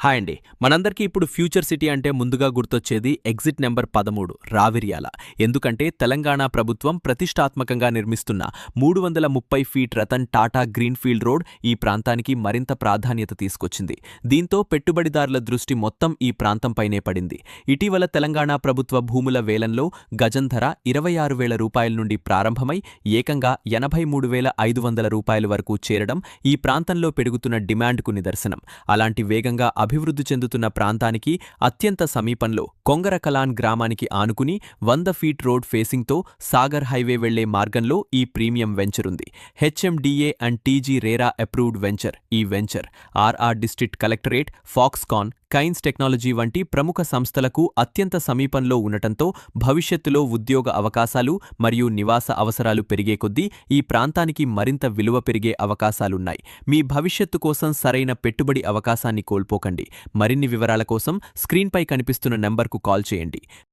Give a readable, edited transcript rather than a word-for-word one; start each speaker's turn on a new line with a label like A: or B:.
A: Hi అండి. మనందరికీ ఇప్పుడు ఫ్యూచర్ సిటీ అంటే ముందుగా గుర్తొచ్చేది ఎగ్జిట్ నెంబర్ 13 రావిర్యాల. ఎందుకంటే తెలంగాణ ప్రభుత్వం ప్రతిష్టాత్మకంగా నిర్మిస్తున్న 330 feet Ratan Tata greenfield road ఈ ప్రాంతానికి మరింత ప్రాధాన్యత తీసుకొచ్చింది. దీంతో పెట్టుబడిదారుల దృష్టి మొత్తం ఈ ప్రాంతంపైనే పడింది. ఇటీవల తెలంగాణ ప్రభుత్వ భూముల వేలంలో గజం ధర 26,000 రూపాయల నుండి ప్రారంభమై ఏకంగా 83,500 రూపాయల వరకు చేరడం ఈ ప్రాంతంలో పెరుగుతున్న డిమాండ్కు నిదర్శనం. అలాంటి వేగంగా అభివృద్ధి చెందుతున్న ప్రాంతానికి అత్యంత సమీపంలో కొంగరకలాన్ గ్రామానికి ఆనుకుని 100 ఫీట్ రోడ్ ఫేసింగ్తో సాగర్ హైవే వెళ్లే మార్గంలో ఈ ప్రీమియం వెంచర్ ఉంది. HMDA and TG RERA approved venture. ఈ venture RR district collectorate, Foxconn, Kaynes technology వంటి ప్రముఖ సంస్థలకు అత్యంత సమీపంలో ఉండటంతో భవిష్యత్తులో ఉద్యోగ అవకాశాలు మరియు నివాస అవసరాలు పెరిగే కొద్దీ ఈ ప్రాంతానికి మరింత విలువ పెరిగే అవకాశాలున్నాయి. మీ భవిష్యత్తు కోసం సరైన పెట్టుబడి అవకాశాన్ని కోల్పోకండి. మరిన్ని వివరాల కోసం స్క్రీన్పై కనిపిస్తున్న నెంబర్కు కాల్ చేయండి.